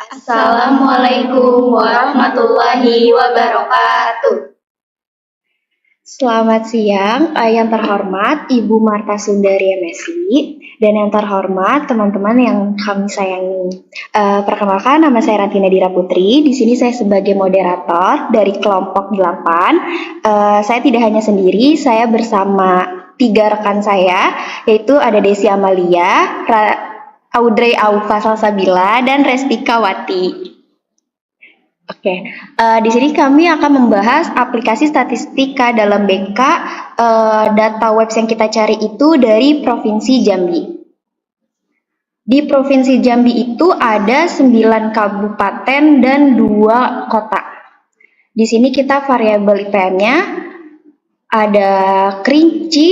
Assalamualaikum warahmatullahi wabarakatuh. Selamat siang, yang terhormat Ibu Marta Sundari MSI, dan yang terhormat teman-teman yang kami sayangi. Perkenalkan, nama saya Rantina Dira Putri. Di sini saya sebagai moderator dari kelompok 8. Saya tidak hanya sendiri, saya bersama 3 rekan saya, yaitu ada Desi Amalia, Audrey Aufa Salsabila, dan Restika Wati. Oke, di sini kami akan membahas aplikasi statistika dalam BK. Data webs yang kita cari itu dari Provinsi Jambi. Di Provinsi Jambi itu ada 9 kabupaten dan 2 kota. Di sini kita variabel IPM-nya ada Kerinci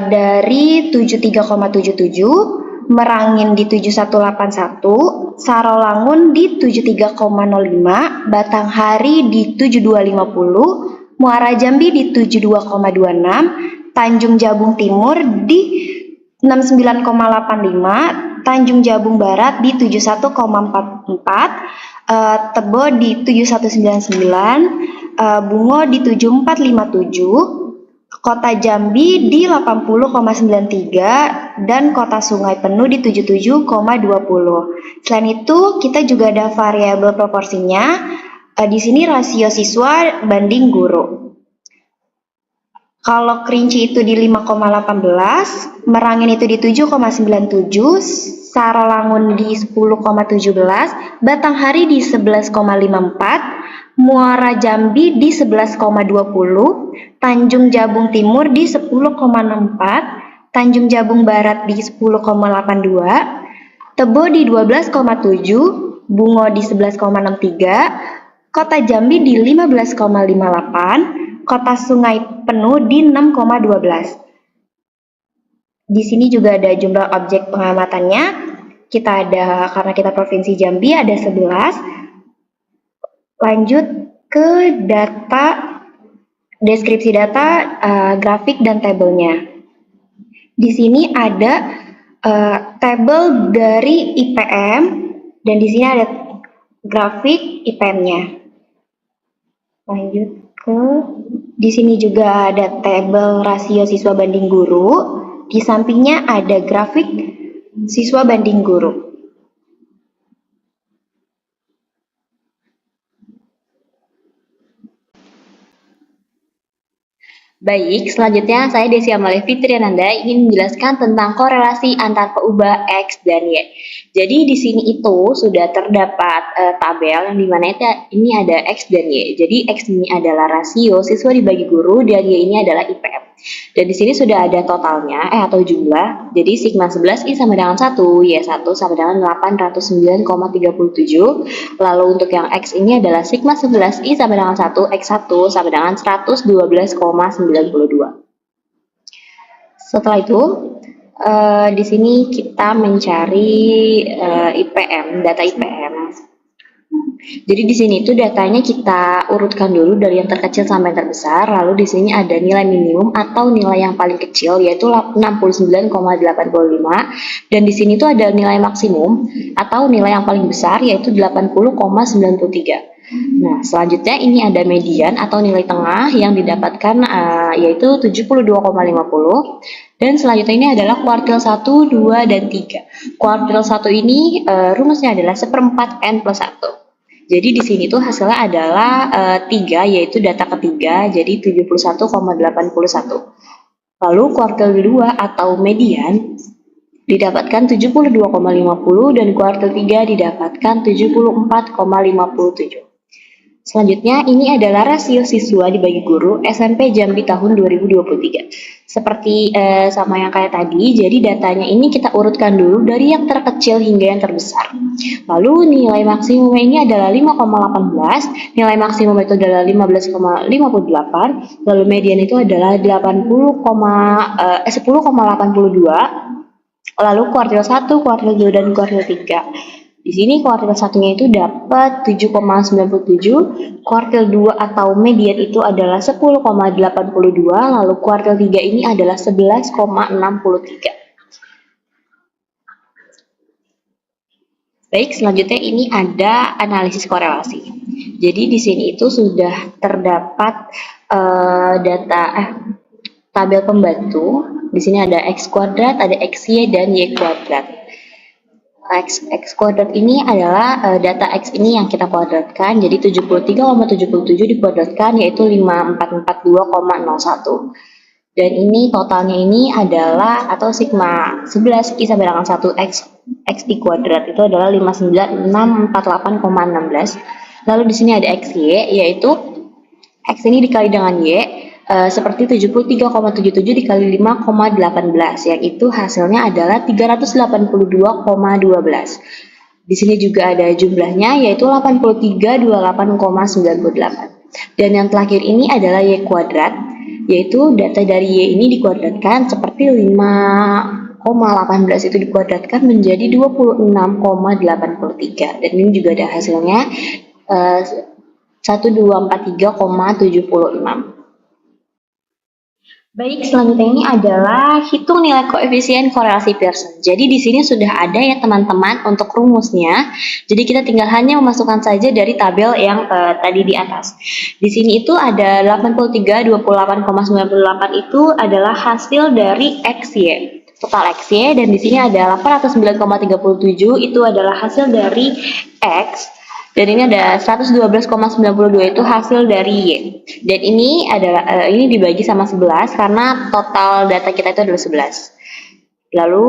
dari 73,77, Merangin di 7181, Sarolangun di 73,05, Batanghari di 7250, Muara Jambi di 72,26, Tanjung Jabung Timur di 69,85, Tanjung Jabung Barat di 71,44, Tebo di 7199, Bungo di 7457, Kota Jambi di 80,93 dan Kota Sungai Penuh di 77,20. Selain itu, kita juga ada variabel proporsinya. Di sini rasio siswa banding guru. Kalau Kerinci itu di 5,18, Merangin itu di 7,97, Sarolangun di 10,17, Batanghari di 11,54, Muara Jambi di 11,20, Tanjung Jabung Timur di 10,64, Tanjung Jabung Barat di 10,82, Tebo di 12,7, Bungo di 11,63, Kota Jambi di 15,58, Kota Sungai Penuh di 6,12. Di sini juga ada jumlah objek pengamatannya. Kita ada, karena kita Provinsi Jambi, ada 11. Lanjut ke data, deskripsi data, grafik dan tabelnya. Di sini ada tabel dari IPM dan di sini ada grafik IPM-nya. Lanjut ke, di sini juga ada tabel rasio siswa banding guru. Di sampingnya ada grafik siswa banding guru. Baik, selanjutnya saya Desi Amalia Fitriananda ingin menjelaskan tentang korelasi antar peubah X dan Y. Jadi di sini itu sudah terdapat tabel yang dimana ini ada X dan Y. Jadi X ini adalah rasio siswa dibagi guru dan Y ini adalah IPM. Dan di sini sudah ada totalnya atau jumlah. Jadi sigma 11 I sama dengan 1, Y1 sama dengan 809,37. Lalu untuk yang X ini adalah sigma 11 I sama dengan 1, X1 sama dengan 112,92. Setelah itu, di sini kita mencari IPM, data IPM. Jadi di sini itu datanya kita urutkan dulu dari yang terkecil sampai yang terbesar, lalu di sini ada nilai minimum atau nilai yang paling kecil yaitu 69,85 dan di sini itu ada nilai maksimum atau nilai yang paling besar yaitu 80,93. Nah, selanjutnya ini ada median atau nilai tengah yang didapatkan yaitu 72,50 dan selanjutnya ini adalah kuartil 1, 2, dan 3. Kuartil 1 ini rumusnya adalah 1/4 N plus 1. Jadi di sini tuh hasilnya adalah 3 yaitu data ketiga jadi 71,81. Lalu kuartil 2 atau median didapatkan 72,50 dan kuartil 3 didapatkan 74,57. Selanjutnya, ini adalah rasio siswa dibagi guru SMP Jambi tahun 2023. Seperti sama yang kayak tadi, jadi datanya ini kita urutkan dulu dari yang terkecil hingga yang terbesar. Lalu nilai maksimum ini adalah 5,18, nilai maksimum itu adalah 15,58, lalu median itu adalah 10,82, lalu kuartil 1, kuartil 2, dan kuartil 3. Di sini kuartil satunya itu dapat 7,97, kuartil 2 atau median itu adalah 10,82, lalu kuartil 3 ini adalah 11,63. Baik, selanjutnya ini ada analisis korelasi. Jadi di sini itu sudah terdapat tabel pembantu. Di sini ada X kuadrat, ada XY, dan Y kuadrat. X kuadrat ini adalah data X ini yang kita kuadratkan, jadi 73,77 dikuadratkan yaitu 5442,01. Dan ini totalnya ini adalah atau sigma 11 I sama dengan 1 X I kuadrat itu adalah 59648,16. Lalu di sini ada XY yaitu X ini dikali dengan Y seperti 73,77 dikali 5,18 yang itu hasilnya adalah 382,12. Di sini juga ada jumlahnya yaitu 8328,98. Dan yang terakhir ini adalah Y kuadrat, yaitu data dari Y ini dikuadratkan seperti 5,18 itu dikuadratkan menjadi 26,83. Dan ini juga ada hasilnya 1243,76. Baik, selanjutnya ini adalah hitung nilai koefisien korelasi Pearson. Jadi di sini sudah ada ya teman-teman untuk rumusnya. Jadi kita tinggal hanya memasukkan saja dari tabel yang tadi di atas. Di sini itu ada 8328,98 itu adalah hasil dari XY. Total XY, dan di sini ada 809,37 itu adalah hasil dari X. Dan ini ada 112,92 itu hasil dari Y. Dan ini adalah ini dibagi sama 11 karena total data kita itu adalah 11. Lalu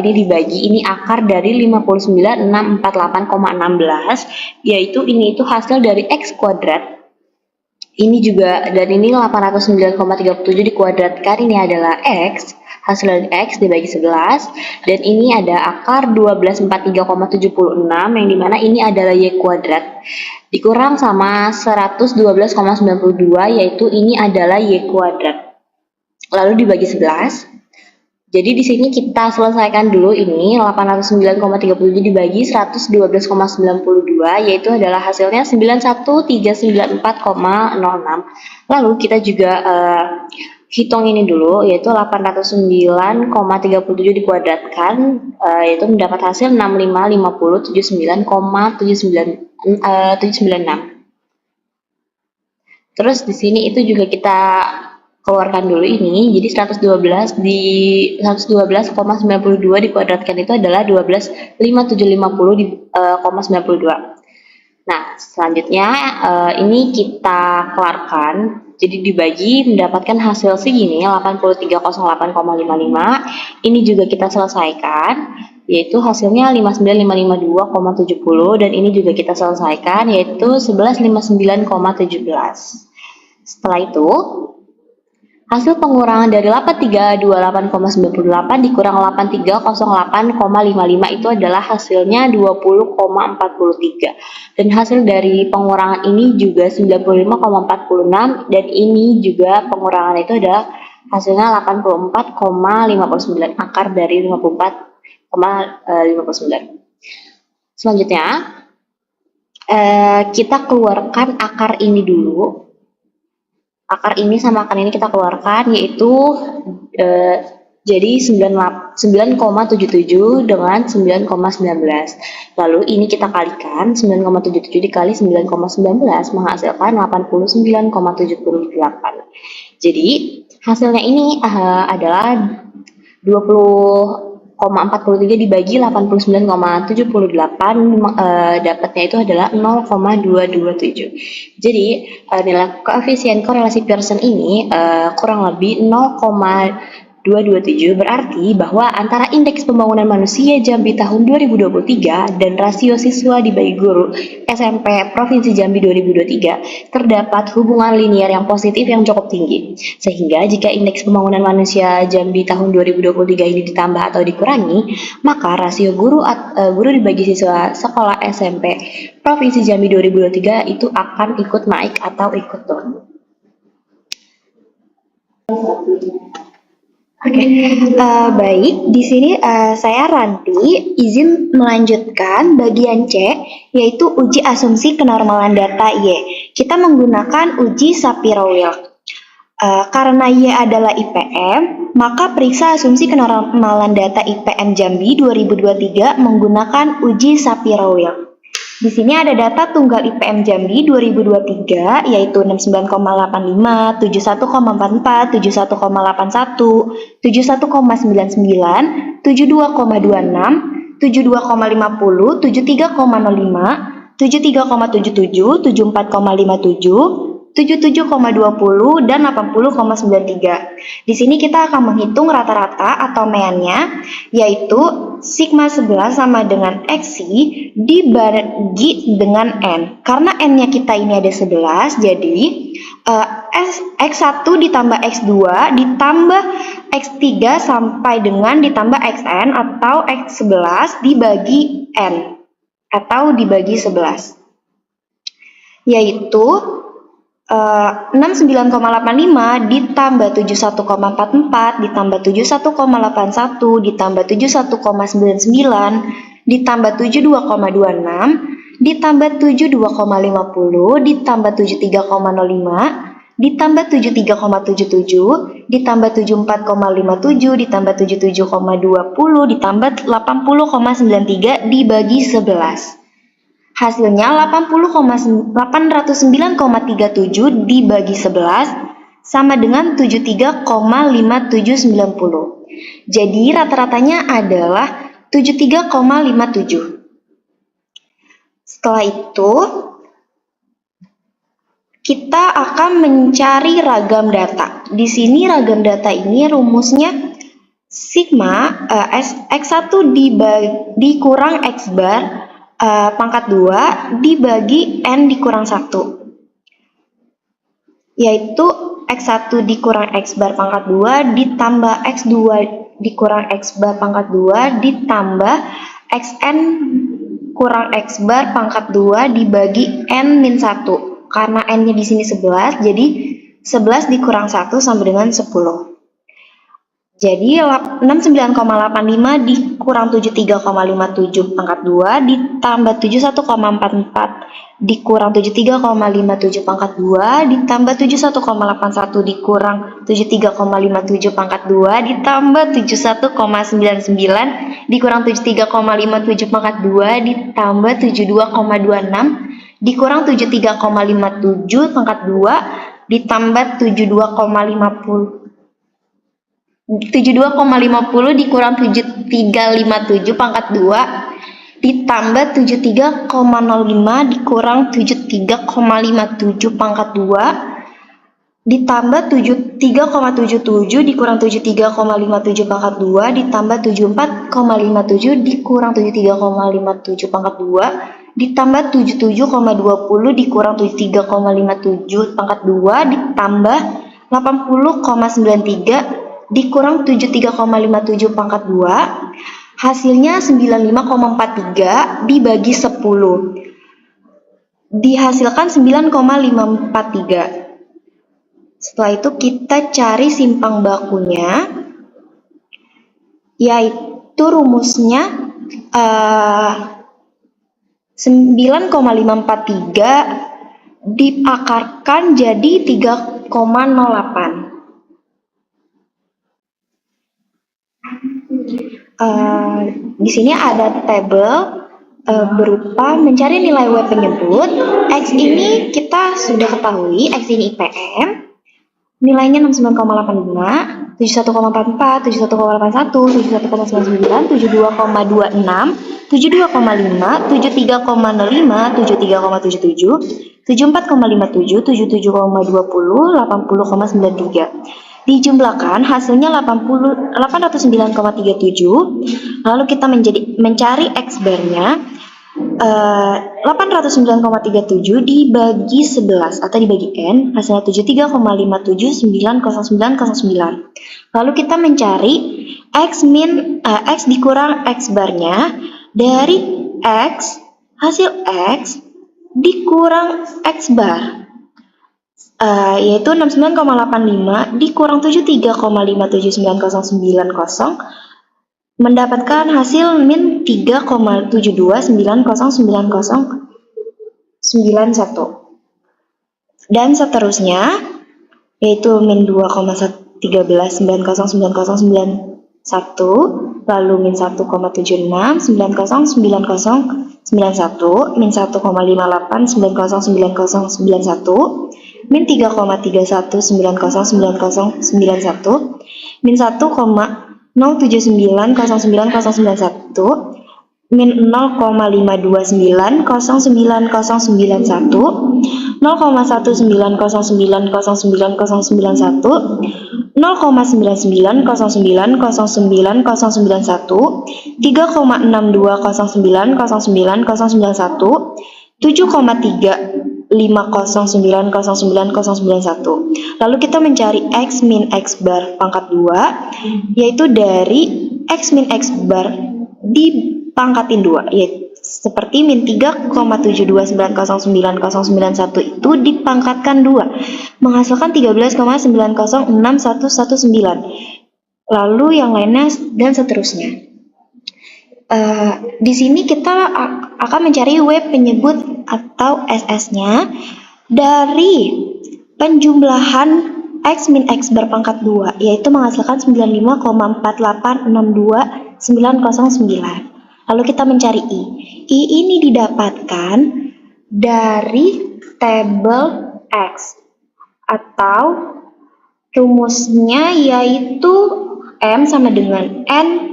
ini dibagi, ini akar dari 59.648,16, yaitu ini itu hasil dari X kuadrat. Ini juga, dan ini 809,37 dikuadratkan, ini adalah X. Hasil dari X dibagi 11, dan ini ada akar 1243,76 yang dimana ini adalah Y kuadrat dikurang sama 112,92 yaitu ini adalah Y kuadrat, lalu dibagi 11. Jadi di sini kita selesaikan dulu ini 809,37 dibagi 112,92 yaitu adalah hasilnya 91394,06. Lalu kita juga hitung ini dulu yaitu 809,37 dikuadratkan yaitu mendapat hasil 655079,796. Terus di sini itu juga kita keluarkan dulu ini, jadi 112,92 dikuadratkan itu adalah 12.5750,92. Nah, selanjutnya ini kita keluarkan, jadi dibagi mendapatkan hasil segini 8308,55. Ini juga kita selesaikan, yaitu hasilnya 59552,70 dan ini juga kita selesaikan yaitu 1159,17. Setelah itu hasil pengurangan dari 8328,98 dikurang 8308,55 itu adalah hasilnya 20,43. Dan hasil dari pengurangan ini juga 95,46 dan ini juga pengurangan itu adalah hasilnya 84,59 akar dari 54,59. Selanjutnya kita keluarkan akar ini dulu. Akar ini sama akar ini kita keluarkan yaitu jadi 9,77 dengan 9,19. Lalu ini kita kalikan 9,77 dikali 9,19 menghasilkan 89,78. Jadi hasilnya ini adalah 20,43 dibagi 89,78 dapatnya itu adalah 0,227. Jadi nilai koefisien korelasi Pearson ini kurang lebih 0,227 berarti bahwa antara indeks pembangunan manusia Jambi tahun 2023 dan rasio siswa dibagi guru SMP Provinsi Jambi 2023 terdapat hubungan linier yang positif yang cukup tinggi. Sehingga jika indeks pembangunan manusia Jambi tahun 2023 ini ditambah atau dikurangi, maka rasio guru dibagi siswa sekolah SMP Provinsi Jambi 2023 itu akan ikut naik atau ikut turun. Baik, di sini saya Ranti izin melanjutkan bagian C, yaitu uji asumsi kenormalan data Y. Kita menggunakan uji Shapiro-Wilk. Karena Y adalah IPM, maka periksa asumsi kenormalan data IPM Jambi 2023 menggunakan uji Shapiro-Wilk. Di sini ada data tunggal IPM Jambi 2023 yaitu 69,85, 71,44, 71,81, 71,99, 72,26, 72,50, 73,05, 73,77, 74,57, 77,20 dan 80,93. Di sini kita akan menghitung rata-rata atau meannya, yaitu sigma 11 sama dengan XI dibagi dengan N. Karena N-nya kita ini ada 11, jadi X1 ditambah X2 ditambah X3 sampai dengan ditambah XN atau X11 dibagi N atau dibagi 11. Yaitu 69,85 ditambah 71,44 ditambah 71,81 ditambah 71,99 ditambah 72,26 ditambah 72,50 ditambah 73,05 ditambah 73,77 ditambah 74,57 ditambah 77,20 ditambah 80,93 dibagi 11. Hasilnya 809,37 dibagi 11 sama dengan 73,5790. Jadi rata-ratanya adalah 73,57. Setelah itu kita akan mencari ragam data. Di sini ragam data ini rumusnya sigma X1 dikurang X bar pangkat 2 dibagi N dikurang 1, yaitu X1 dikurang X bar pangkat 2 ditambah X2 dikurang X bar pangkat 2 ditambah XN kurang X bar pangkat 2 dibagi N min 1. Karena N-nya di sini 11, jadi 11 dikurang 1 sama dengan 10. Jadi 69,85 dikurang 73,57 pangkat 2 ditambah 71,44 dikurang 73,57 pangkat 2 ditambah 71,81 dikurang 73,57 pangkat 2 ditambah 71,99 dikurang 73,57 pangkat 2 ditambah 72,26 dikurang 73,57 pangkat 2 ditambah 72,50 dikurang 7357 pangkat 2 ditambah 73,05 dikurang 73,57 pangkat 2 ditambah 73,77 dikurang 73,57 pangkat 2 ditambah 74,57 dikurang 73,57 pangkat 2 ditambah 77,20 dikurang 73,57 pangkat 2 ditambah 80,93 dikurang 73,57 pangkat 2, hasilnya 95,43 dibagi 10. Dihasilkan 9,543. Setelah itu kita cari simpang bakunya, yaitu rumusnya 9,543 diakarkan jadi 3,08. Di sini ada tabel berupa mencari nilai W penyebut. X ini kita sudah ketahui, X ini IPM. Nilainya 69,85, 71,44, 71,81, 71,99, 72,26, 72,5, 73,05, 73,77, 74,57, 77,20, 80,93. Dijumlahkan hasilnya 809,37. Lalu kita mencari X barnya 809,37 dibagi 11 atau dibagi N, hasilnya 73,57900909. Lalu kita mencari X dikurang X barnya dari X, hasil X dikurang X bar, yaitu 69,85 dikurang 73,579090, mendapatkan hasil min 3,72909091. Dan seterusnya yaitu min 2,13909091, lalu min 1,76909091, min 1,58909091, min 3,31909091, min 1,0790991, min 0,5290991, 0,19090991, 0,99090991, 3,62090991, 7,350090991. Lalu kita mencari X min X bar pangkat 2, yaitu dari X min X bar dipangkatin 2, yaitu seperti min 3,72909091 itu dipangkatkan 2, menghasilkan 13,906119. Lalu yang lainnya dan seterusnya. Di sini kita akan mencari W penyebut atau SS-nya dari penjumlahan X min X bar pangkat 2, yaitu menghasilkan 95,4862909. Lalu kita mencari I. I ini didapatkan dari tabel X, atau rumusnya yaitu M sama dengan N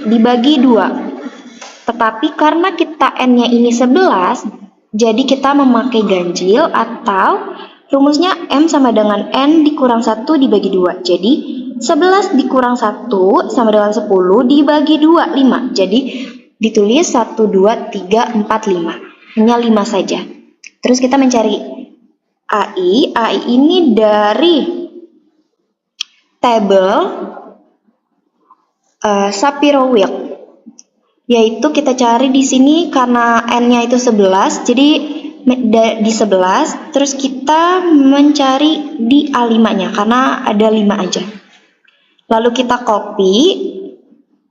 dibagi 2. Tetapi karena kita N-nya ini 11, jadi kita memakai ganjil, atau rumusnya M sama dengan N dikurang 1 dibagi 2. Jadi 11 dikurang 1 sama dengan 10 dibagi 2, 5. Jadi ditulis 1, 2, 3, 4, 5. Hanya 5 saja. Terus kita mencari AI. AI ini dari tabel Shapiro-Wilk, yaitu kita cari di sini karena N-nya itu 11, jadi di 11, terus kita mencari di A5-nya karena ada 5 aja. Lalu kita copy,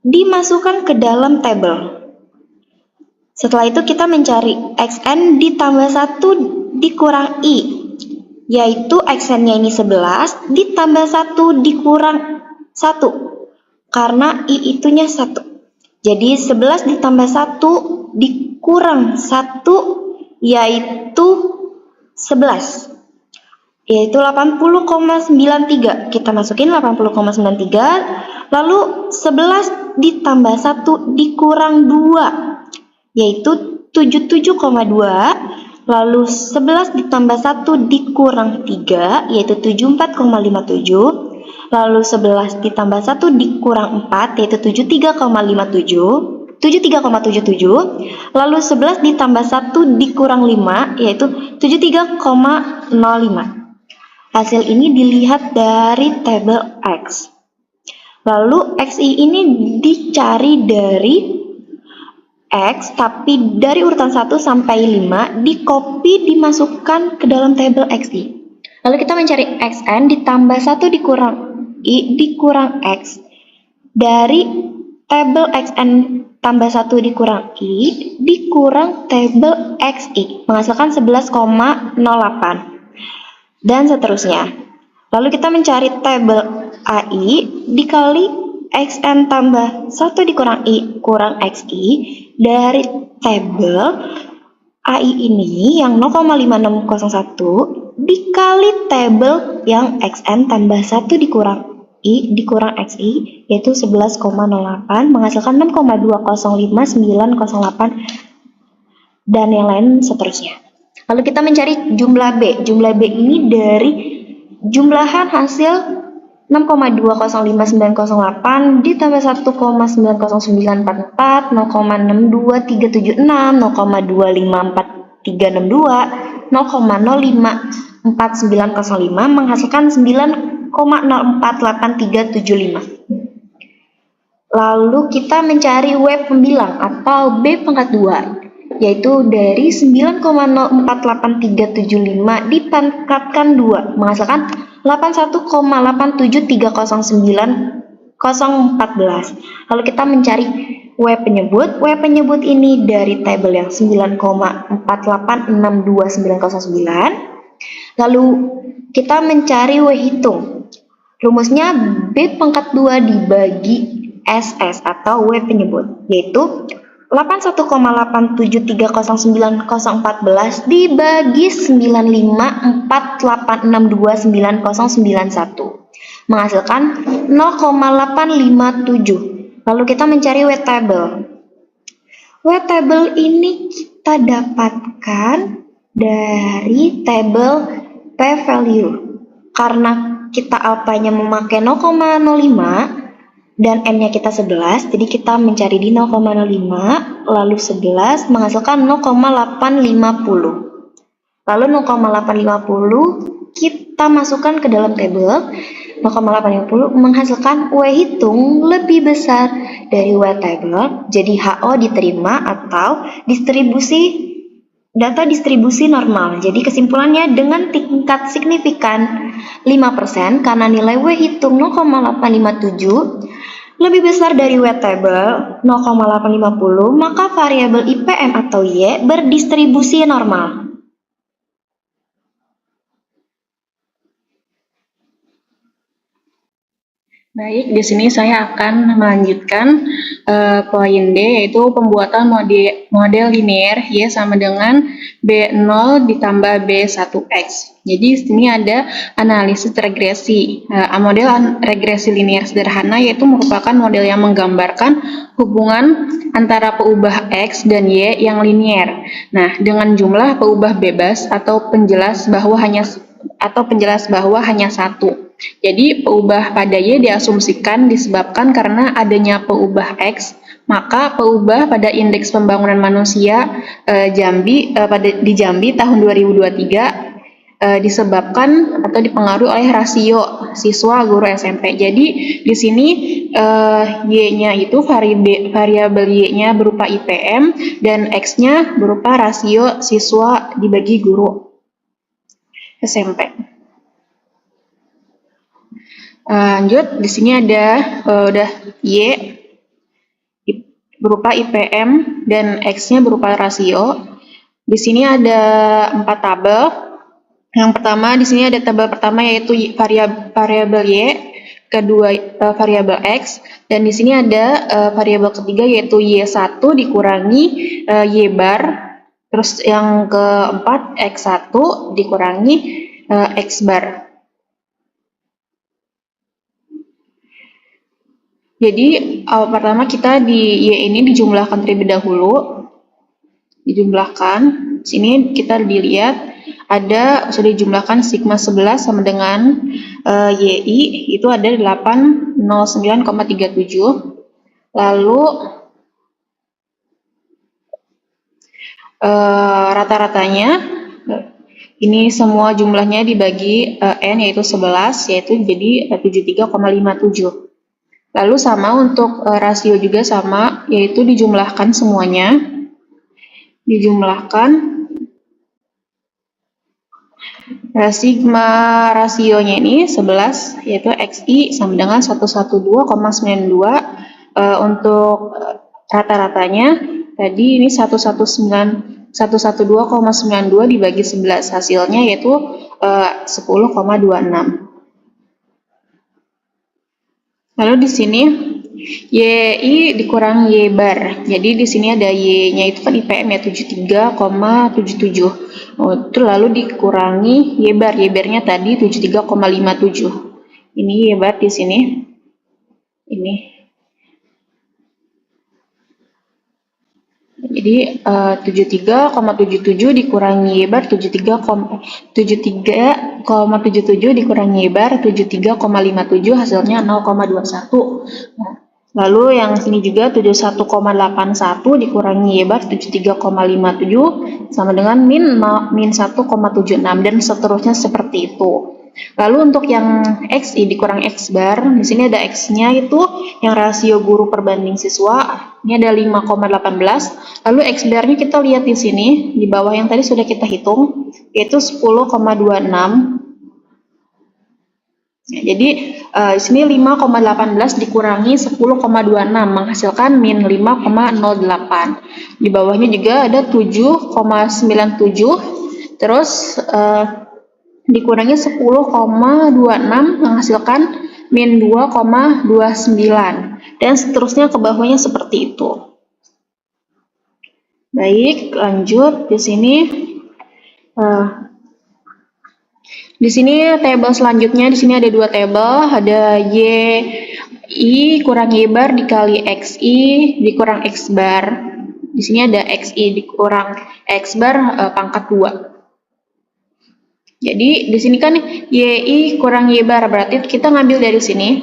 dimasukkan ke dalam tabel. Setelah itu kita mencari XN ditambah 1 dikurang I, yaitu XN-nya ini 11 ditambah 1 dikurang 1. Karena I itunya 1. Jadi 11 ditambah 1 dikurang 1 yaitu 11. Yaitu 80,93. Kita masukin 80,93. Lalu 11 ditambah 1 dikurang 2 yaitu 77,2. Lalu 11 ditambah 1 dikurang 3 yaitu 74,57. Lalu 11 ditambah 1 dikurang 4 yaitu 73,57. Lalu 11 ditambah 1 dikurang 5 yaitu 73,05. Hasil ini dilihat dari tabel X. Lalu XI ini dicari dari X, tapi dari urutan 1 sampai 5 di-copy dimasukkan ke dalam tabel XI. Lalu kita mencari XN ditambah 1 dikurang I dikurang X dari tabel XN tambah 1 dikurang I dikurang tabel XI, menghasilkan 11,08 dan seterusnya. Lalu kita mencari tabel AI dikali XN tambah 1 dikurang I kurang XI dari tabel AI ini yang 0,5601 dikali tabel yang XN tambah 1 dikurang I dikurang XI yaitu 11,08 menghasilkan 6,2059908 dan yang lain seterusnya. Lalu kita mencari jumlah B. Jumlah B ini dari jumlahan hasil 6,2059908 ditambah 1,90944, 0,62376, 0,25432, 0,054905 menghasilkan 9,048375. Lalu kita mencari W pembilang atau B pangkat 2, yaitu dari 9,048375 dipangkatkan 2 menghasilkan 81,87309014. Lalu kita mencari W penyebut. W penyebut ini dari tabel yang 9,48629909 Lalu kita mencari W hitung. Rumusnya B pangkat 2 dibagi SS atau W penyebut, yaitu 81,87309,014 dibagi 9548629091 menghasilkan 0,857. Lalu kita mencari W table. W table ini kita dapatkan dari tabel P value. Karena kita alpanya memakai 0,05 dan n-nya kita 11, jadi kita mencari di 0,05, lalu 11 menghasilkan 0,850. Lalu 0,850 kita masukkan ke dalam tabel. 0,850 menghasilkan W hitung lebih besar dari W table, jadi HO diterima atau data distribusi normal. Jadi kesimpulannya dengan tingkat signifikan 5% karena nilai W hitung 0,857 lebih besar dari W table 0,850, maka variabel IPM atau Y berdistribusi normal. Baik, di sini saya akan melanjutkan poin D, yaitu pembuatan model linear Y sama dengan B0 ditambah B1X. Jadi di sini ada analisis regresi. Model regresi linear sederhana yaitu merupakan model yang menggambarkan hubungan antara peubah X dan Y yang linear. Nah, dengan jumlah peubah bebas atau penjelas bahwa hanya satu. Jadi peubah pada Y diasumsikan disebabkan karena adanya peubah X, maka peubah pada indeks pembangunan manusia di Jambi tahun 2023 disebabkan atau dipengaruhi oleh rasio siswa guru SMP. Jadi di sini Y-nya itu variabel Y-nya berupa IPM dan X-nya berupa rasio siswa dibagi guru SMP. Lanjut, di sini ada udah Y berupa IPM dan X-nya berupa rasio. Di sini ada 4 tabel. Yang pertama di sini ada tabel pertama yaitu variabel Y, kedua variabel X, dan di sini ada variabel ketiga yaitu Y1 dikurangi Y bar, terus yang keempat X1 dikurangi X bar. Jadi pertama kita di Y ini dijumlahkan terlebih dahulu. Dijumlahkan. Sini kita dilihat sudah dijumlahkan sigma 11 sama dengan YI itu ada 809,37. Lalu rata-ratanya ini semua jumlahnya dibagi N yaitu 11 yaitu jadi 73,57. Lalu sama untuk rasio juga sama, yaitu dijumlahkan semuanya. Dijumlahkan. Sigma rasionya ini 11, yaitu XI sama dengan 112,92. Untuk rata-ratanya, tadi ini 112,92 dibagi 11. Hasilnya yaitu 10,26. Lalu di sini YI dikurang Y bar. Jadi di sini ada Y-nya itu kan IPM ya 73,77. Itu lalu dikurangi Y bar. Y bar-nya tadi 73,57. Ini Y bar di sini. Ini. Jadi 73,77 dikurangi Y bar 73,77 dikurangi Y bar 73,57 hasilnya 0,21. Nah, lalu yang sini juga 71,81 dikurangi Y bar 73,57 sama dengan min 1,76 dan seterusnya seperti itu. Lalu untuk yang XI dikurang X bar, di sini ada X-nya itu yang rasio guru perbanding siswa, ini ada 5,18. Lalu X bar-nya kita lihat di sini, di bawah yang tadi sudah kita hitung, yaitu 10,26. Ya, jadi di sini 5,18 dikurangi 10,26 menghasilkan min 5,08. Di bawahnya juga ada 7,97, terus dikurangi 10,26 menghasilkan min 2,29 dan seterusnya ke bawahnya seperti itu. Baik, lanjut di sini. Di sini tabel selanjutnya, di sini ada dua tabel, ada Y kurang Y bar dikali XI dikurang X bar. Di sini ada XI dikurang X bar pangkat 2. Jadi di sini kan YI kurang Y bar, berarti kita ngambil dari sini.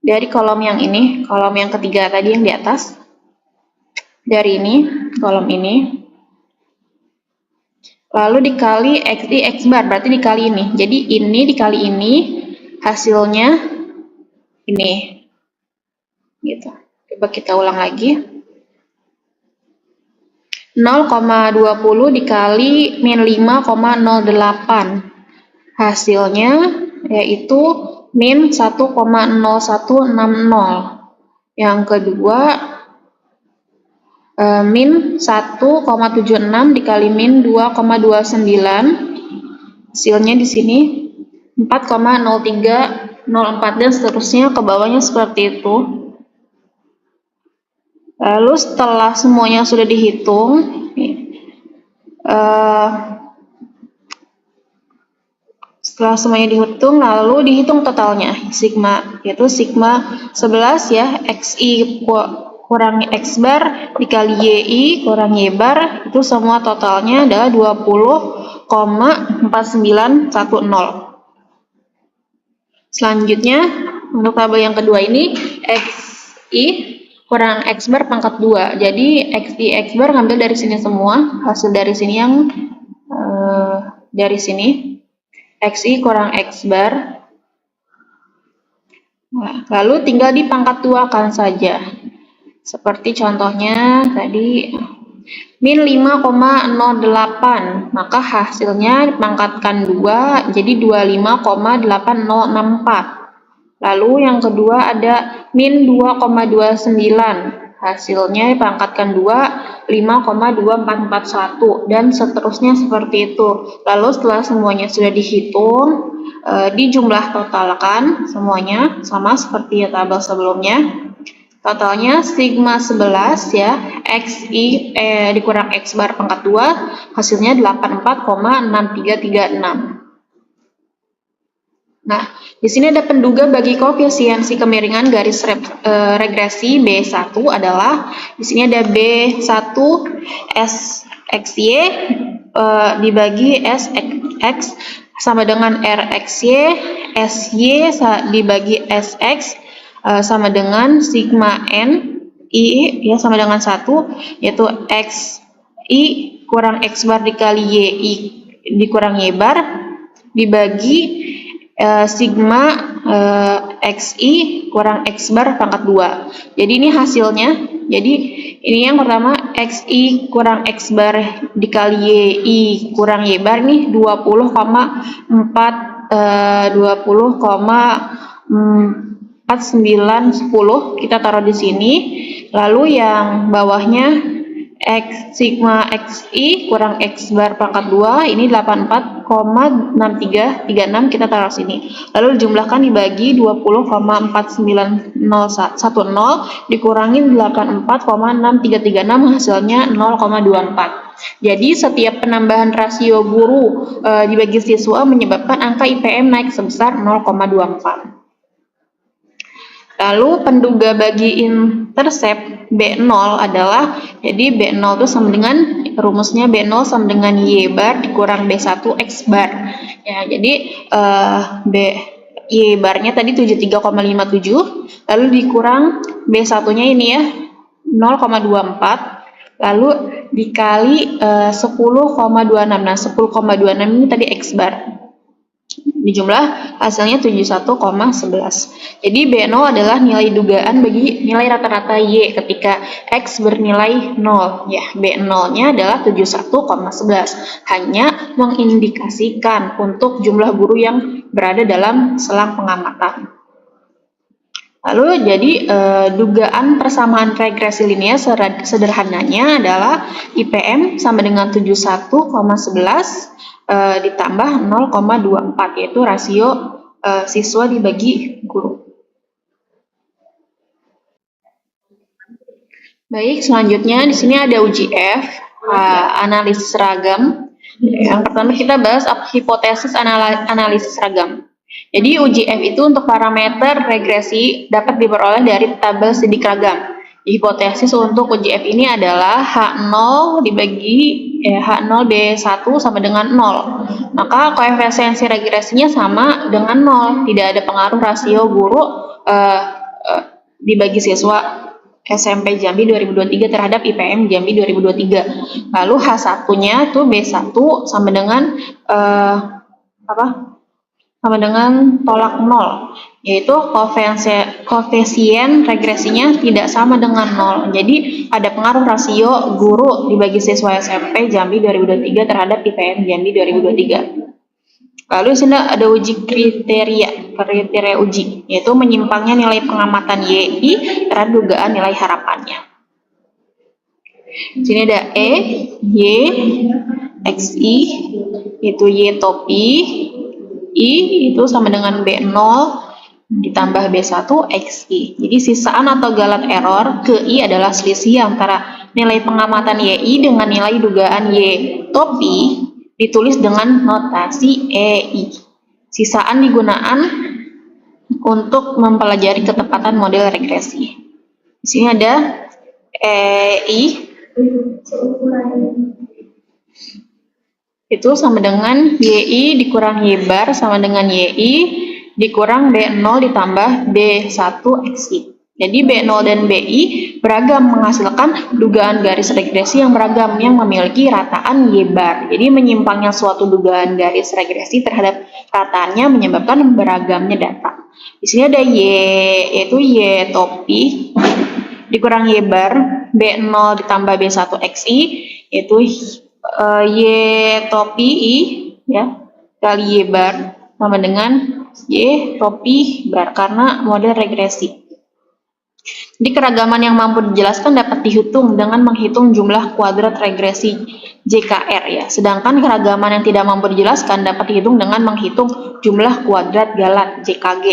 Dari kolom yang ini, kolom yang ketiga tadi yang di atas. Dari ini, kolom ini. Lalu dikali XI X bar, berarti dikali ini. Jadi ini dikali ini, hasilnya ini. Gitu. Coba kita ulang lagi. 0,20 dikali min 5,08. Hasilnya yaitu min 1,0160. Yang kedua min 1,76 dikali min 2,29. Hasilnya di sini 4,0304 dan seterusnya ke bawahnya seperti itu. Lalu setelah semuanya sudah dihitung, setelah semuanya dihitung, lalu dihitung totalnya sigma, yaitu sigma 11 ya, XI kurang X bar dikali YI kurang Y bar, itu semua totalnya adalah 20,4910. Selanjutnya untuk tabel yang kedua ini XI kurang X bar pangkat 2. Jadi XI X bar ngambil dari sini semua, hasil dari sini yang dari sini XI kurang X bar. Nah, lalu tinggal dipangkat 2-kan saja. Seperti contohnya tadi min 5,08, maka hasilnya dipangkatkan 2 jadi 25,8064. Lalu yang kedua ada min 2,29, hasilnya dipangkatkan 2 5,2441 dan seterusnya seperti itu. Lalu setelah semuanya sudah dihitung, dijumlah totalkan semuanya sama seperti tabel sebelumnya. Totalnya sigma 11 ya, XI dikurang X bar pangkat 2, hasilnya 84,6336. Nah, di sini ada penduga bagi koefisiensi kemiringan garis regresi B1 adalah di sini ada B1 SXY dibagi SX sama dengan RXY, SY dibagi SX sama dengan sigma N I ya sama dengan 1, yaitu XI kurang X bar dikali YI dikurang Y bar dibagi sigma XI kurang X bar pangkat 2. Jadi ini hasilnya. Jadi ini yang pertama XI kurang X bar dikali YI kurang Y bar nih 20,4910 kita taruh di sini. Lalu yang bawahnya sigma XI kurang X bar pangkat 2 ini 84,6336 kita taruh sini. Lalu dijumlahkan dibagi 20,4910 dikurangi 84,6336 hasilnya 0,24. Jadi setiap penambahan rasio guru dibagi siswa menyebabkan angka IPM naik sebesar 0,24. Lalu penduga bagi intercept B0 adalah, jadi B0 itu sama dengan, rumusnya B0 sama dengan Y bar dikurang B1 X bar. Ya, jadi Y barnya tadi 73,57, lalu dikurang B1-nya ini ya, 0,24, lalu dikali 10,26. Nah, 10,26 ini tadi X bar. Dijumlah hasilnya 71,11. Jadi B0 adalah nilai dugaan bagi nilai rata-rata Y ketika X bernilai 0. Ya, B0-nya adalah 71,11. Hanya mengindikasikan untuk jumlah guru yang berada dalam selang pengamatan. Lalu jadi dugaan persamaan regresi linear sederhananya adalah IPM sama dengan 71,11 ditambah 0,24, yaitu rasio siswa dibagi guru. Baik, selanjutnya di sini ada uji F, analisis seragam. Yang pertama kita bahas hipotesis analisis seragam. Jadi uji F itu untuk parameter regresi dapat diperoleh dari tabel sidik ragam. Hipotesis untuk uji F ini adalah H0 dibagi H0 B1 sama dengan 0. Maka koefisiensi regresinya sama dengan 0. Tidak ada pengaruh rasio guru dibagi siswa SMP Jambi 2023 terhadap IPM Jambi 2023. Lalu H1-nya tuh B1 sama dengan sama dengan tolak 0, yaitu koefisien regresinya tidak sama dengan 0. Jadi ada pengaruh rasio guru dibagi siswa SMP Jambi 2023 terhadap IPM Jambi 2023. Lalu di sini ada uji kriteria uji, yaitu menyimpangnya nilai pengamatan YI terhadap dugaan nilai harapannya. Di sini ada E, Y, XI, itu Y topi, I itu sama dengan B0 ditambah B1 XI. Jadi sisaan atau galat error ke I adalah selisih antara nilai pengamatan YI dengan nilai dugaan Y topi ditulis dengan notasi EI. Sisaan digunakan untuk mempelajari ketepatan model regresi. Di sini ada EI itu sama dengan YI dikurang Y bar sama dengan YI dikurang B0 ditambah B1 XI. Jadi B0 dan BI beragam menghasilkan dugaan garis regresi yang beragam yang memiliki rataan Y bar. Jadi menyimpangnya suatu dugaan garis regresi terhadap rataannya menyebabkan beragamnya data. Di sini ada Y, yaitu Y topi dikurang Y bar, B0 ditambah B1 XI, yaitu Y topi I ya kali Y bar sama dengan Y topi bar karena model regresi. Jadi keragaman yang mampu dijelaskan dapat dihitung dengan menghitung jumlah kuadrat regresi JKR ya. Sedangkan keragaman yang tidak mampu dijelaskan dapat dihitung dengan menghitung jumlah kuadrat galat JKG.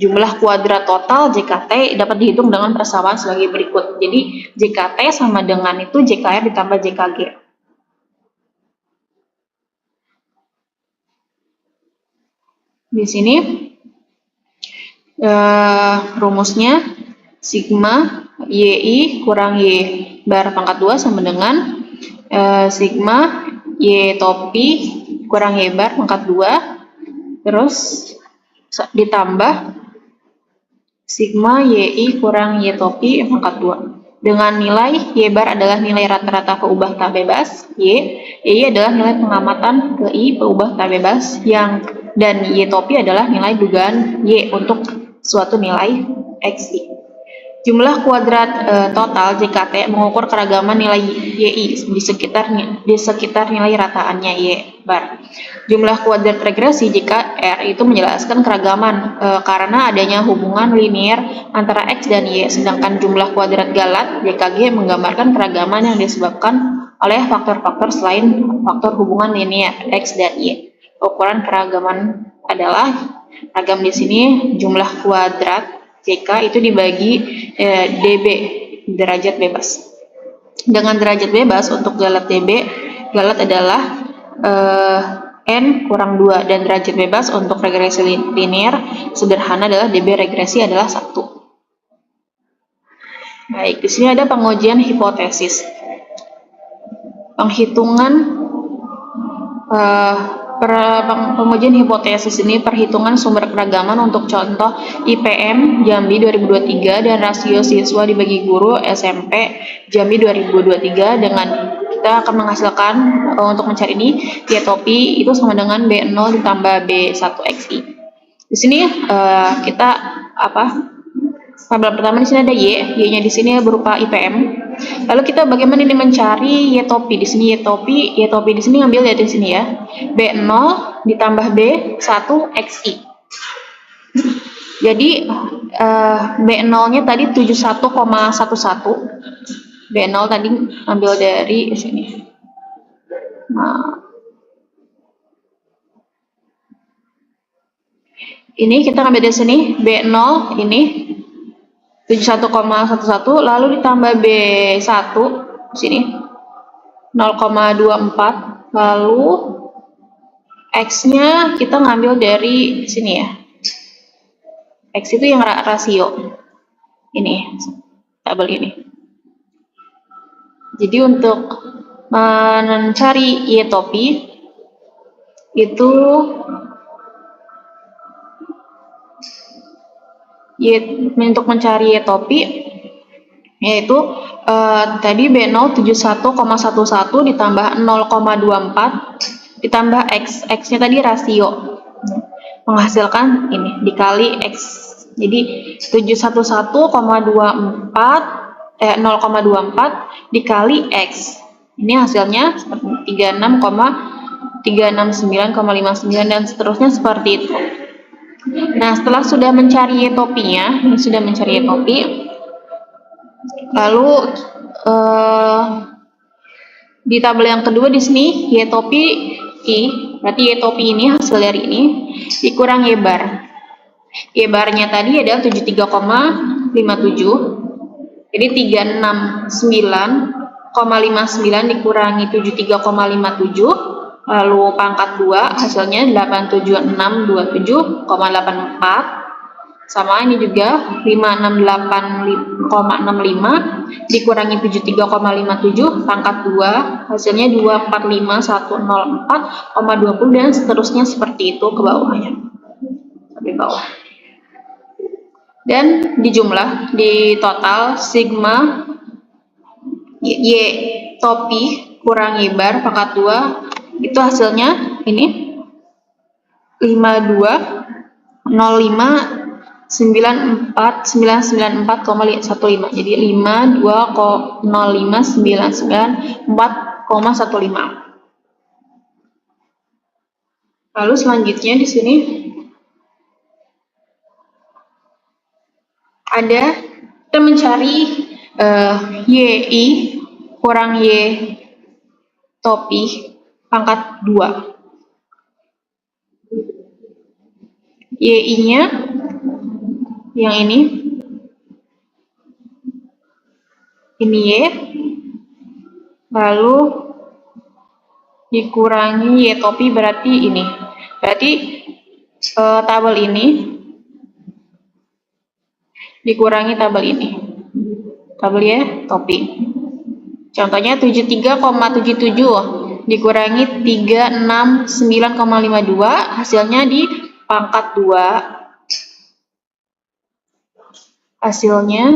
Jumlah kuadrat total JKT dapat dihitung dengan persamaan sebagai berikut. Jadi JKT sama dengan itu JKR ditambah JKG. Di sini rumusnya sigma YI kurang Y bar pangkat 2 sama dengan sigma Y topi kurang Y bar pangkat 2 terus ditambah sigma YI kurang Y topi pangkat 2 dengan nilai Y bar adalah nilai rata-rata peubah tak bebas Y adalah nilai pengamatan ke I peubah tak bebas dan Y topi adalah nilai dugaan Y untuk suatu nilai XI. Jumlah kuadrat total JKT mengukur keragaman nilai YI di sekitar nilai rataannya Y bar. Jumlah kuadrat regresi JKR itu menjelaskan keragaman karena adanya hubungan linier antara X dan Y, sedangkan jumlah kuadrat galat JKG menggambarkan keragaman yang disebabkan oleh faktor-faktor selain faktor hubungan linier X dan Y. Ukuran keragaman adalah ragam di sini jumlah kuadrat JK itu dibagi dB derajat bebas. Dengan derajat bebas untuk galat dB, galat adalah N kurang 2 dan derajat bebas untuk regresi linear sederhana adalah dB regresi adalah 1. Baik, di sini ada pengujian hipotesis. Penghitungan pengujian hipotesis ini perhitungan sumber keragaman untuk contoh IPM Jambi 2023 dan rasio siswa dibagi guru SMP Jambi 2023 dengan kita akan menghasilkan untuk mencari ini Y topi itu sama dengan B0 ditambah B1 XI. Di sini kita tabel pertama di sini ada Y-nya di sini berupa IPM. Lalu kita bagaimana ini mencari Y topi? Di sini Y topi di sini ambil dari sini ya. B0 ditambah B1 XI. Jadi B0-nya tadi 71,11. B0 tadi ambil dari sini. Nah, Ini kita ngambil dari sini B0 ini 71,11 lalu ditambah B1 sini 0,24 lalu X-nya kita ngambil dari sini ya. X itu yang rasio. Ini tabel ini. Jadi untuk mencari Y topi itu untuk mencari Y topi yaitu tadi B0 71,11 ditambah 0,24 ditambah X-nya tadi rasio menghasilkan ini dikali X. Jadi 0,24 dikali X. Ini hasilnya seperti 369,59 dan seterusnya seperti itu. Nah, setelah sudah mencari Y topinya, ini sudah mencari Y topi, lalu di tabel yang kedua di sini Y topi I, berarti Y topi ini hasil dari ini dikurang Y bar. Y barnya tadi adalah 73,57. Jadi 369,59 dikurangi 73,57 lalu pangkat 2 hasilnya 87627,84 sama ini juga 568,65 dikurangi 73,57 pangkat 2 hasilnya 245,104,20 dan seterusnya seperti itu ke bawahnya sampai bawah. Dan dijumlah di total sigma Y topi kurang Y bar pangkat 2 itu hasilnya ini 52,0594994,15 jadi 52,05994,15. Lalu selanjutnya di sini ada kita mencari YI kurang Y topi pangkat 2. YI-nya yang ini Y, lalu dikurangi Y topi berarti ini. Berarti tabel ini dikurangi tabel ini. Tabel Y topi. Contohnya 73,77 dikurangi 369,52 hasilnya di pangkat 2 hasilnya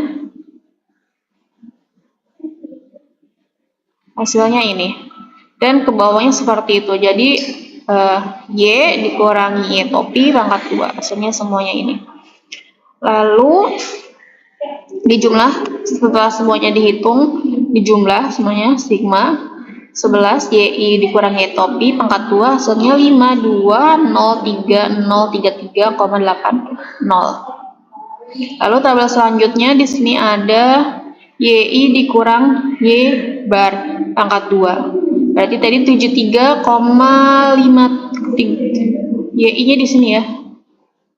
ini dan ke bawahnya seperti itu. Jadi Y dikurangi Y topi pangkat 2 hasilnya semuanya ini. Lalu dijumlah setelah semuanya dihitung dijumlah semuanya sigma 11 YI dikurangi Y topi pangkat 2 hasilnya 52030,80. Lalu tabel selanjutnya di sini ada YI dikurang Y bar pangkat 2. Berarti tadi 73,5 YI-nya di sini ya.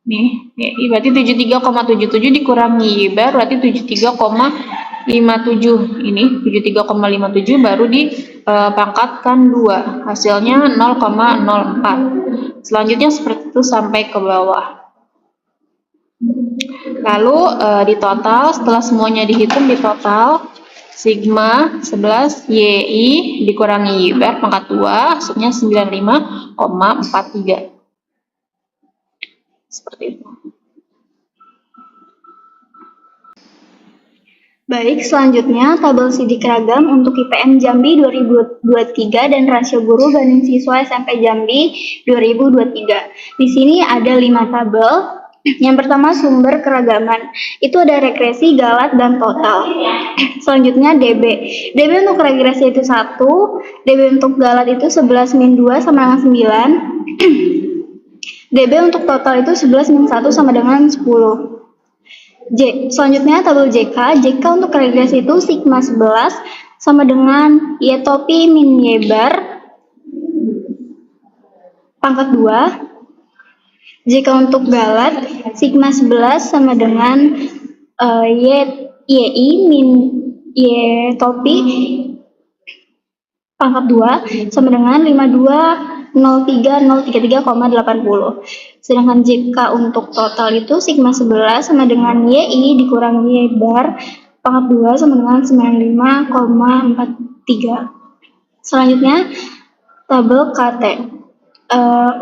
Nih, YI berarti 73,77 dikurangi Y bar berarti 73,57 ini 73,57 baru dipangkatkan 2 hasilnya 0,04. Selanjutnya seperti itu sampai ke bawah. Lalu di total setelah semuanya dihitung di total sigma 11 YI dikurangi Y bar pangkat 2 hasilnya 95,43. Seperti itu. Baik, selanjutnya tabel sidik ragam untuk IPM Jambi 2023 dan rasio guru banding siswa SMP Jambi 2023. Di sini ada 5 tabel. Yang pertama sumber keragaman, itu ada regresi, galat, dan total. Selanjutnya DB. DB untuk regresi itu 1, DB untuk galat itu 11 min 2 sama dengan 9. DB untuk total itu 11 min 1 sama dengan 10. Selanjutnya tabel JK. JK untuk regresi itu sigma 11 sama dengan Y topi min Y bar pangkat 2 Jika untuk galat, sigma 11 sama dengan YI min Y topi pangkat 2 sama dengan 5203033,80. Sedangkan jika untuk total itu sigma 11 sama dengan YI dikurangi Y bar pangkat 2 sama dengan 95,43. Selanjutnya, tabel KT.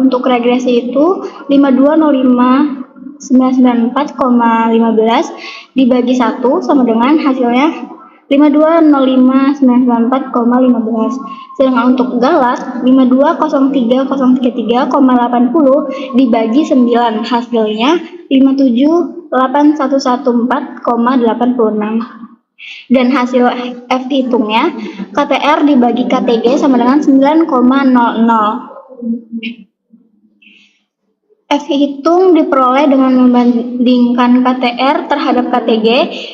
Untuk regresi itu 5205.994,15 dibagi 1 sama dengan hasilnya 5205.994,15. Sedangkan untuk galat 5203.033,80 dibagi 9 hasilnya 578114,86. Dan hasil F hitungnya KTR dibagi KTG sama dengan 9,00. F hitung diperoleh dengan membandingkan KTR terhadap KTG,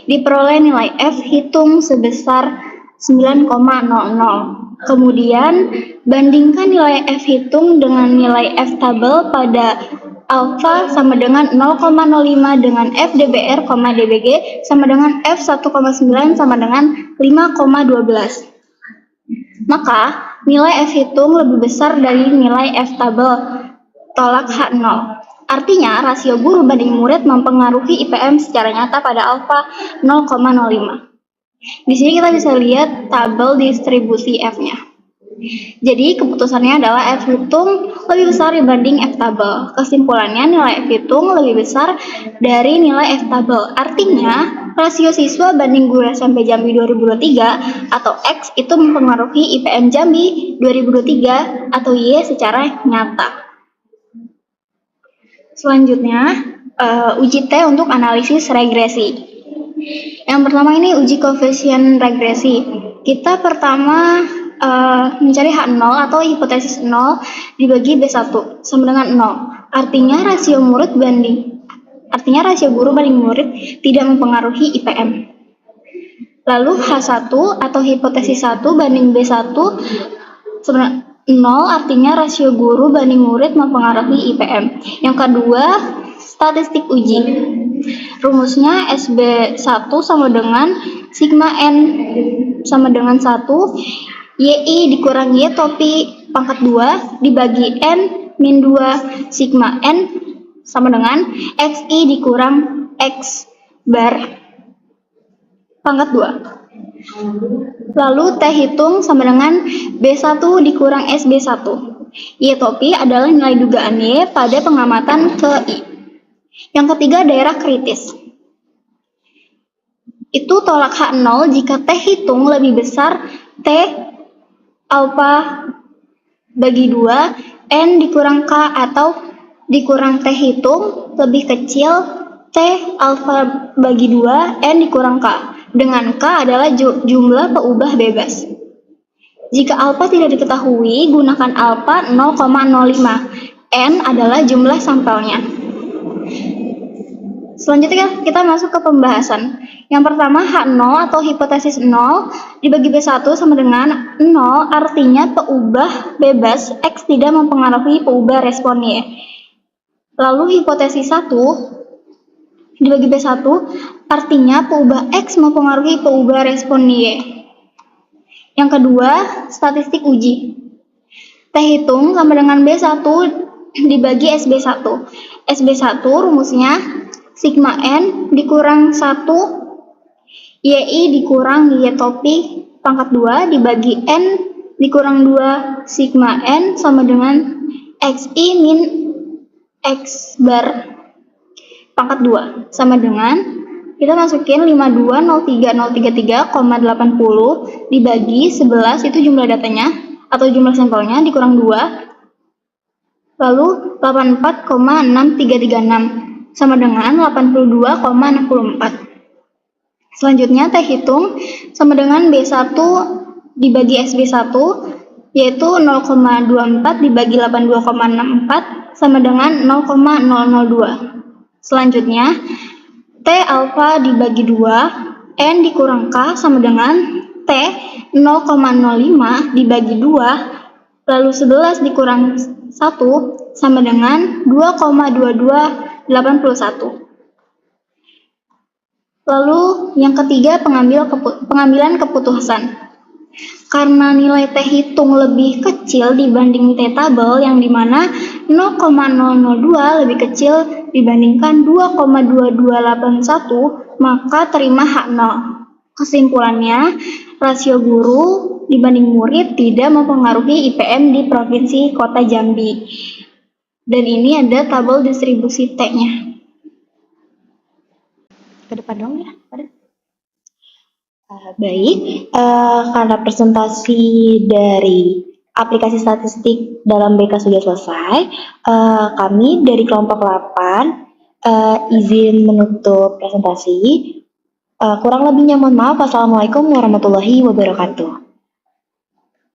diperoleh nilai F hitung sebesar 9,00. Kemudian, bandingkan nilai F hitung dengan nilai F tabel pada alfa sama dengan 0,05 dengan F DBR, DBG sama dengan F 1,9 sama dengan 5,12. Maka, nilai F hitung lebih besar dari nilai F tabel, tolak H0. Artinya, rasio guru banding murid mempengaruhi IPM secara nyata pada alfa 0,05. Di sini kita bisa lihat tabel distribusi F-nya. Jadi, keputusannya adalah F hitung lebih besar dibanding F tabel. Kesimpulannya, nilai F hitung lebih besar dari nilai F tabel. Artinya, rasio siswa banding guru SMP Jambi 2023 atau X itu mempengaruhi IPM Jambi 2023 atau Y secara nyata. Selanjutnya, uji T untuk analisis regresi. Yang pertama ini uji koefisien regresi. Kita pertama mencari H0 atau hipotesis 0 dibagi B1 sama dengan 0. Artinya rasio guru banding murid tidak mempengaruhi IPM. Lalu H1 atau hipotesis 1 banding B1 sama 0, artinya rasio guru banding murid mempengaruhi IPM. Yang kedua, statistik uji. Rumusnya SB1 sama dengan sigma N sama dengan 1, YI dikurangi Y topi pangkat 2 dibagi N min 2 sigma N sama dengan XI dikurang X bar pangkat 2. Lalu T hitung sama dengan B1 dikurang SB1. Y topi adalah nilai dugaan Y pada pengamatan ke I. Yang ketiga, daerah kritis. Itu tolak H0 jika T hitung lebih besar T alfa bagi 2 N dikurang K atau dikurang T hitung lebih kecil T alfa bagi 2 N dikurang K, dengan K adalah jumlah peubah bebas. Jika alfa tidak diketahui, gunakan alfa 0,05. N adalah jumlah sampelnya. Selanjutnya kita masuk ke pembahasan. Yang pertama, H0 atau hipotesis 0 dibagi B1 sama dengan 0, artinya peubah bebas X tidak mempengaruhi peubah respon Y. Lalu hipotesis 1 dibagi B1, artinya peubah X mempengaruhi peubah respon Y. Yang kedua, statistik uji. T hitung sama dengan B1 dibagi SB1. SB1 rumusnya sigma N dikurang 1 YI dikurang Y topi pangkat 2 dibagi N dikurang 2 sigma N sama dengan XI min X bar pangkat 2 sama dengan kita masukin 5203033,80 dibagi 11 itu jumlah datanya atau jumlah sampelnya dikurang 2 lalu 84,6336 sama dengan 82,64. Selanjutnya T hitung sama dengan B1 dibagi SB1 yaitu 0,24 dibagi 82,64 sama dengan 0,002. Selanjutnya T alfa dibagi 2 N dikurang K sama dengan T 0,05 dibagi 2 Lalu 11 dikurang 1 sama dengan 2,2281. Lalu yang ketiga pengambilan keputusan. Karena nilai T hitung lebih kecil dibanding T tabel yang dimana 0,002 lebih kecil dibandingkan 2,2281, maka terima hak 0. Kesimpulannya, rasio guru dibanding murid tidak mempengaruhi IPM di Provinsi Kota Jambi. Dan ini ada tabel distribusi T-nya. Ke depan dong ya. Baik, karena presentasi dari aplikasi statistik dalam BK sudah selesai, kami dari kelompok 8 izin menutup presentasi. Kurang lebihnya mohon maaf. Wassalamualaikum warahmatullahi wabarakatuh.